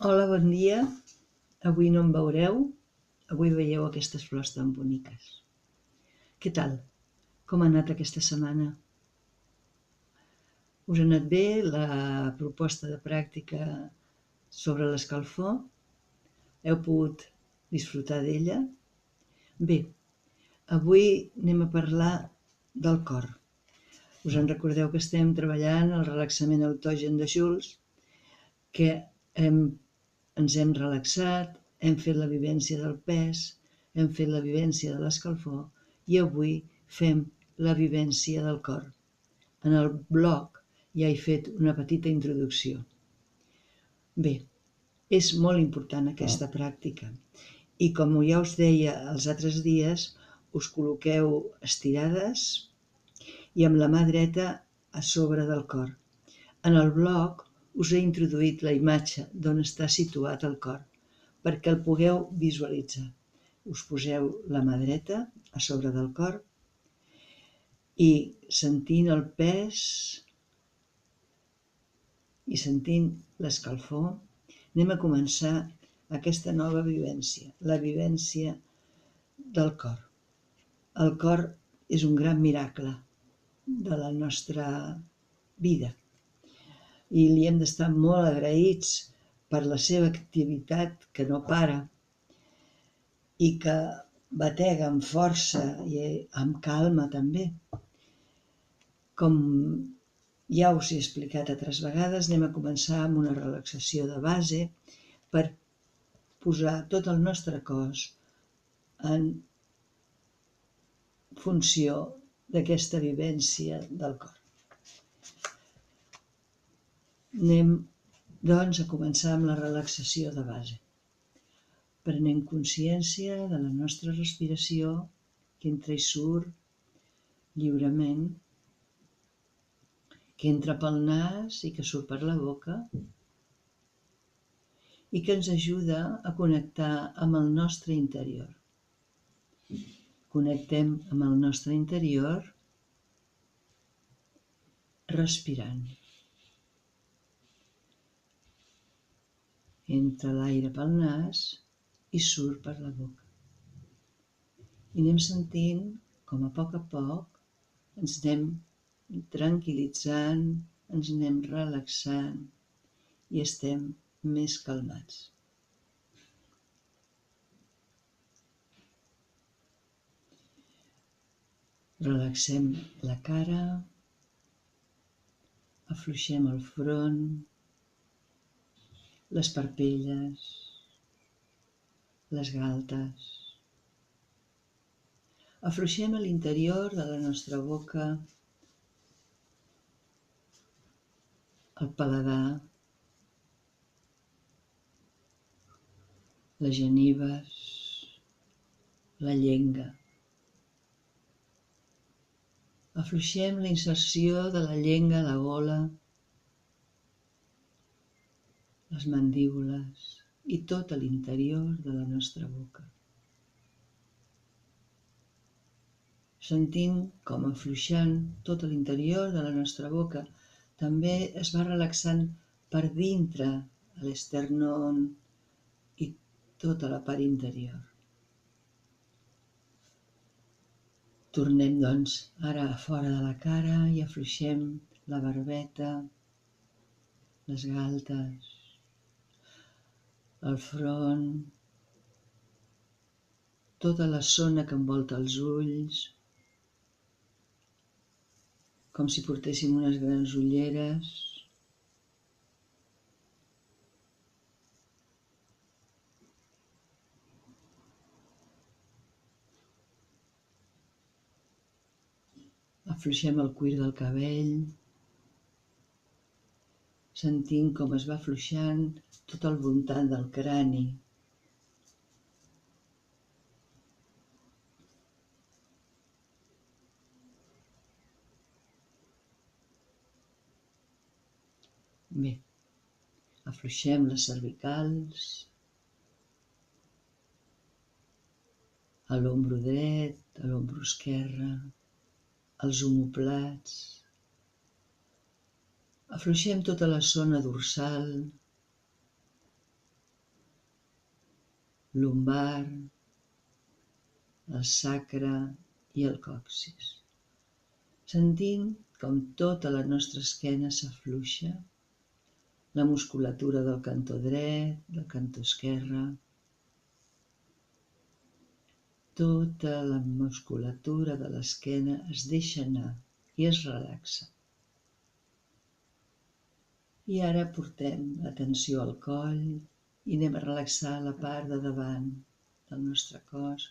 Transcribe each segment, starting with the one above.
Hola, bon dia. Avui no em veureu, avui veieu aquestes flors tan boniques. Què tal? Com ha anat aquesta setmana? Us ha anat bé la proposta de pràctica sobre l'escalfor? Heu pogut disfrutar d'ella? Bé, avui anem a parlar del cor. Us en recordeu que estem treballant el relaxament autogen de Jules, que ens hem relaxat, hem fet la vivència del pes, hem fet la vivència de l'escalfor i avui fem la vivència del cor. En el blog ja he fet una petita introducció. Bé, és molt important aquesta pràctica i com ja us deia els altres dies, us col·loqueu estirades i amb la mà dreta a sobre del cor. En el blog us he introduït la imatge d'on està situat el cor perquè el pugueu visualitzar. Us poseu la mà dreta a sobre del cor i sentint el pes i sentint l'escalfor anem a començar aquesta nova vivència, la vivència del cor. El cor és un gran miracle de la nostra vida i li hem d'estar molt agraïts per la seva activitat que no para i que batega amb força i amb calma també. Com ja us he explicat altres vegades, anem a començar amb una relaxació de base per posar tot el nostre cos en funció d'aquesta vivència del cor. Anem, doncs, a començar amb la relaxació de base. Prenem consciència de la nostra respiració, que entra i surt lliurement, que entra pel nas i que surt per la boca i que ens ajuda a connectar amb el nostre interior. Connectem amb el nostre interior respirant. Entra l'aire pel nas i surt per la boca. I anem sentint com a poc ens anem tranquil·litzant, ens anem relaxant i estem més calmats. Relaxem la cara, afluixem el front, les parpelles, les galtes. Afluixem a l'interior de la nostra boca, el paladar, les genives, la llengua. Afluixem la inserció de la llengua a la gola, les mandíbules i tot a l'interior de la nostra boca. Sentint com afluixant tot a l'interior de la nostra boca també es va relaxant per dintre l'esternón i tota la part interior. Tornem, doncs, ara a fora de la cara i afluixem la barbeta, les galtes, el front, tota la zona que envolta els ulls, com si portéssim unes grans ulleres. Afluixem el cuir del cabell, sentint com es va afluixant tot al voltant del crani. Bé, afluixem les cervicals, a l'ombro dret, a l'ombro esquerre, els omoplats. Afluixem tota la zona dorsal, lumbar, el sacre i el còccix, sentint com tota la nostra esquena s'afluixa, la musculatura del cantó dret, del cantó esquerre, tota la musculatura de l'esquena es deixa anar i es relaxa. I ara portem l'atenció al coll i anem a relaxar la part de davant del nostre cos,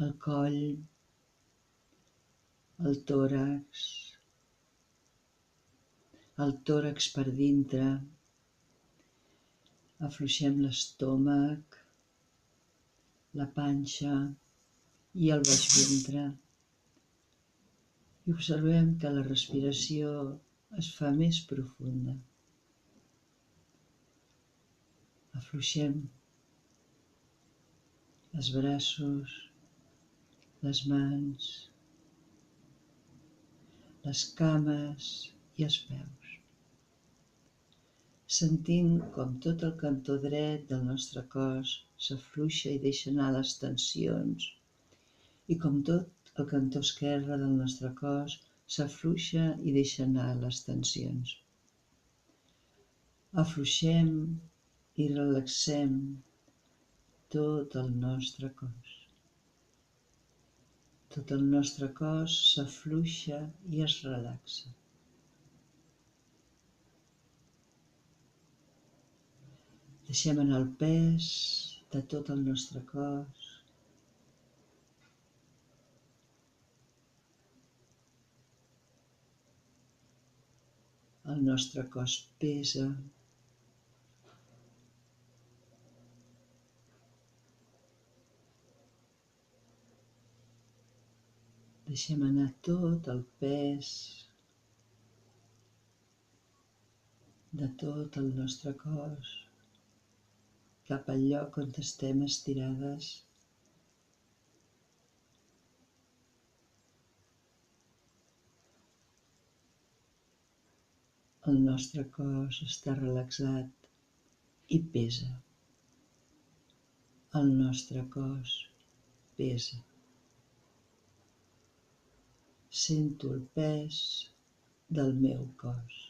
el coll, el tòrax per dintre, afluixem l'estómac, la panxa i el baix ventre i observem que la respiració es fa més profunda. Afluixem els braços, les mans, les cames i els peus, sentint com tot el cantó dret del nostre cos s'afluixa i deixa anar les tensions i com tot el cantó esquerre del nostre cos s'afluixa i deixa anar les tensions. Afluixem i relaxem tot el nostre cos. Tot el nostre cos s'afluixa i es relaxa. Deixem anar el pes de tot el nostre cos. El nostre cos pesa. Deixem anar tot el pes de tot el nostre cos cap al lloc on estem estirades. El nostre cos està relaxat i pesa. El nostre cos pesa. Sento el pes del meu cos.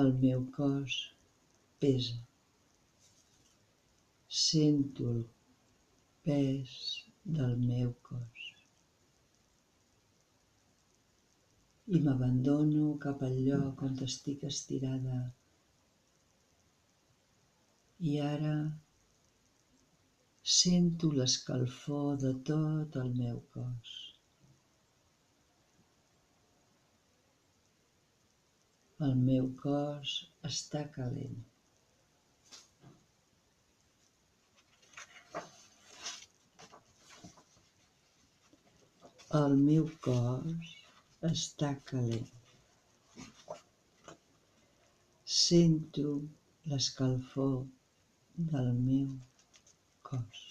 El meu cos pesa. Sento el pes del meu cos. I m'abandono cap al lloc on estic estirada. I ara sento l'escalfor de tot el meu cos. El meu cos està calent. El meu cos està calent. Sento l'escalfor del meu cos.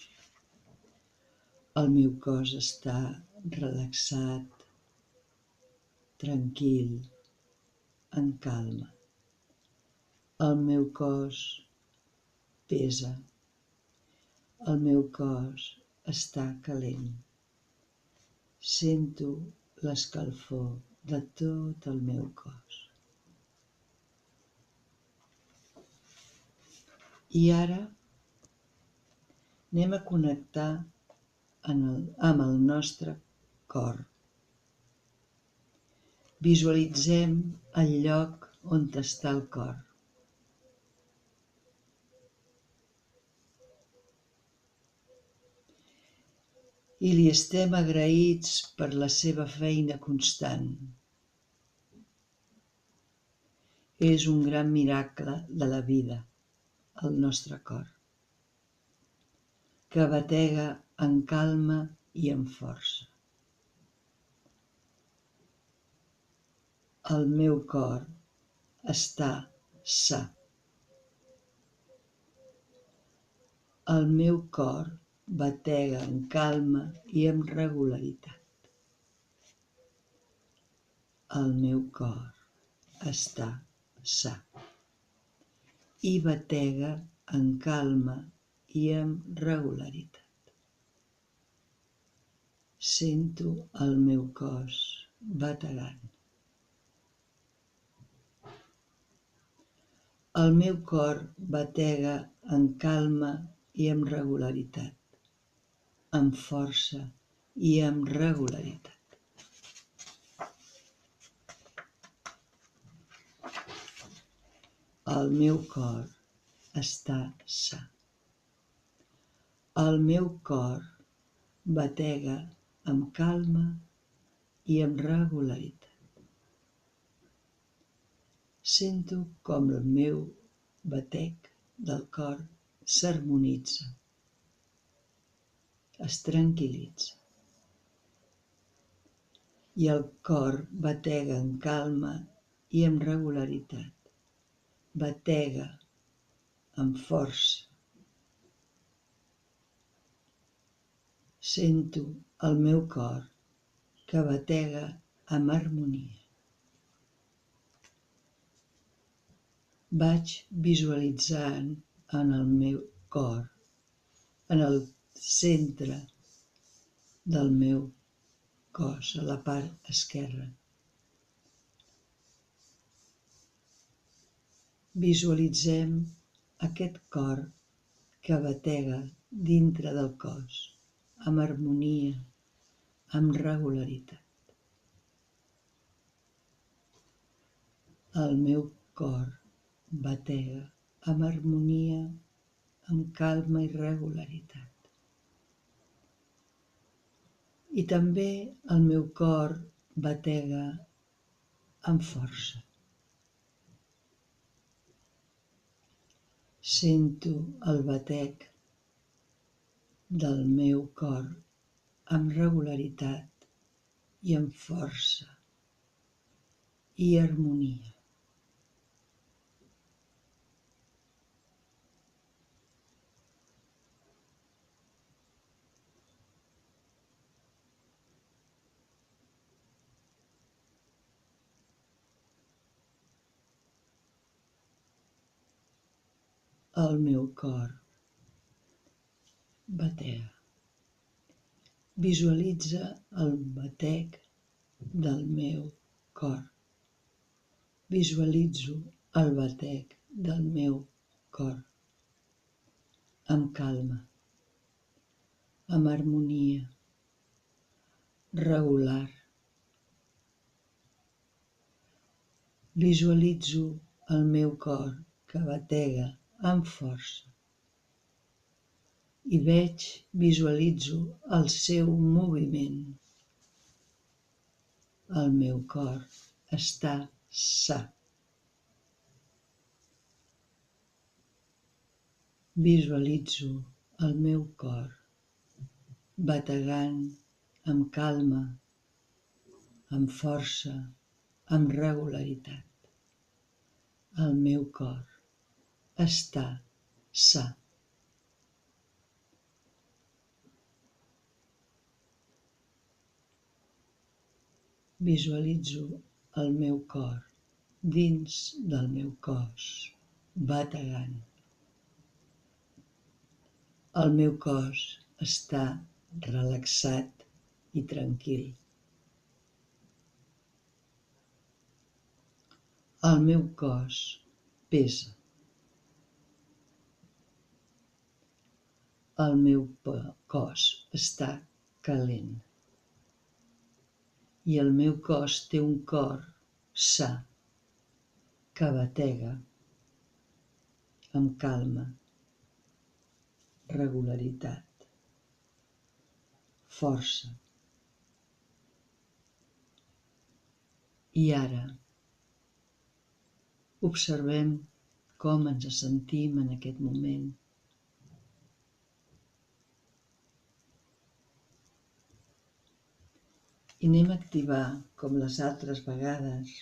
El meu cos està relaxat, tranquil, en calma. El meu cos pesa. El meu cos està calent. Sento l'escalfor de tot el meu cos. I ara anem a connectar amb el nostre cor. Visualitzem el lloc on està el cor. I li estem agraïts per la seva feina constant. És un gran miracle de la vida, el nostre cor, que batega en calma i amb força. El meu cor està sa. El meu cor batega en calma i amb regularitat. El meu cor està sa i batega en calma i amb regularitat. Sento el meu cos bategant. El meu cor batega en calma i amb regularitat, amb força i amb regularitat. El meu cor està sa. El meu cor batega amb calma i amb regularitat. Sento com el meu batec del cor s'harmonitza, es tranquil·litza. I el cor batega en calma i amb regularitat. Batega amb força. Sento el meu cor que batega amb harmonia. Vaig visualitzant en el meu cor, en el centre del meu cos, a la part esquerra. Visualitzem aquest cor que batega dintre del cos, amb harmonia, amb regularitat. El meu cor batega amb harmonia, amb calma i regularitat. I també el meu cor batega amb força. Sento el batec del meu cor amb regularitat i amb força i harmonia. El meu cor batega. Visualitza el batec del meu cor. Visualitzo el batec del meu cor amb calma, amb harmonia, regular. Visualitzo el meu cor que batega amb força i visualitzo el seu moviment. El meu cor està sa. Visualitzo el meu cor bategant amb calma, amb força, amb regularitat. El meu cor està sa. Visualitzo el meu cor dins del meu cos, bategant. El meu cos està relaxat i tranquil. El meu cos pesa. El meu cos està calent. I el meu cos té un cor sa que batega amb calma, regularitat, força. I ara observem com ens sentim en aquest moment. I anem a activar, com les altres vegades,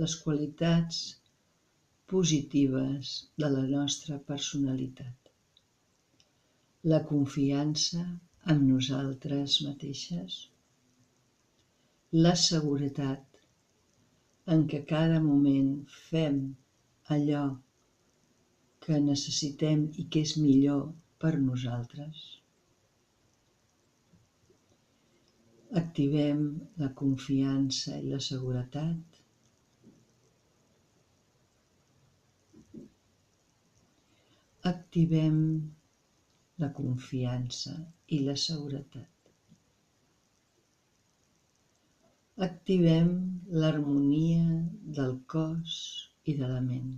les qualitats positives de la nostra personalitat. La confiança en nosaltres mateixes, la seguretat en que cada moment fem allò que necessitem i que és millor per nosaltres. Activem la confiança i la seguretat. Activem la confiança i la seguretat. Activem l'harmonia del cos i de la ment.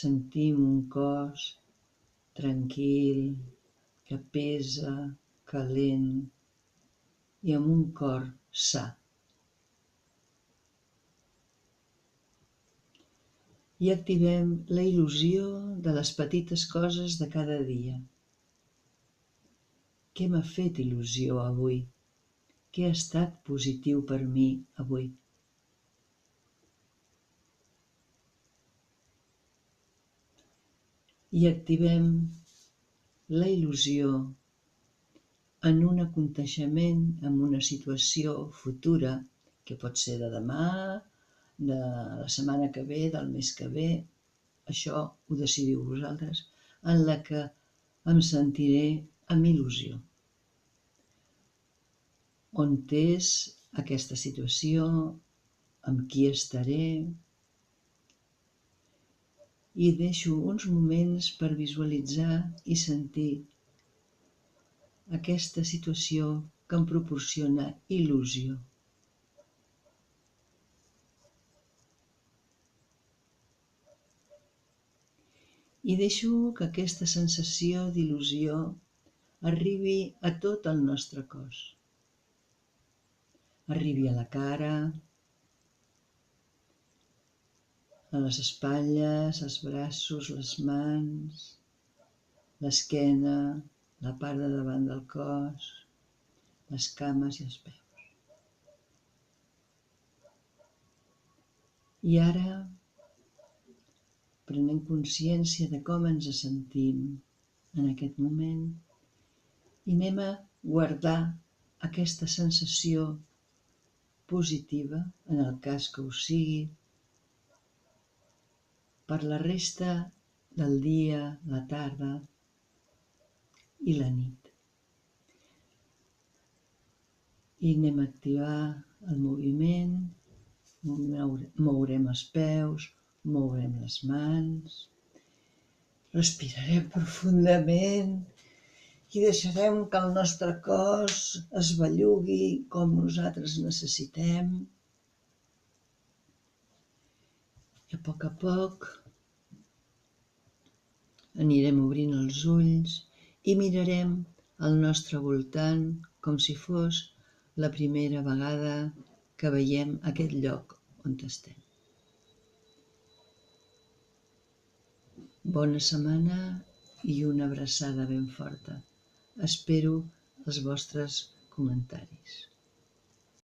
Sentim un cos tranquil, que pesa, calent i amb un cor sa. I activem la il·lusió de les petites coses de cada dia. Què m'ha fet il·lusió avui? Què ha estat positiu per mi avui? I activem la il·lusió en un aconteixement, en una situació futura, que pot ser de demà, de la setmana que ve, del mes que ve, això ho decidiu vosaltres, en la que em sentiré amb il·lusió. On és aquesta situació, amb qui estaré, i deixo uns moments per visualitzar i sentir aquesta situació que em proporciona il·lusió. I deixo que aquesta sensació d'il·lusió arribi a tot el nostre cos. Arribi a la cara, a les espatlles, els braços, les mans, l'esquena, la part de davant del cos, les cames i els peus. I ara prenem consciència de com ens sentim en aquest moment i anem a guardar aquesta sensació positiva, en el cas que ho sigui, per la resta del dia, la tarda i la nit. I anem a activar el moviment, mourem els peus, mourem les mans, respirarem profundament i deixarem que el nostre cos es bellugui com nosaltres necessitem. I a poc anirem obrint els ulls i mirarem al nostre voltant com si fos la primera vegada que veiem aquest lloc on estem. Bona setmana i una abraçada ben forta. Espero els vostres comentaris.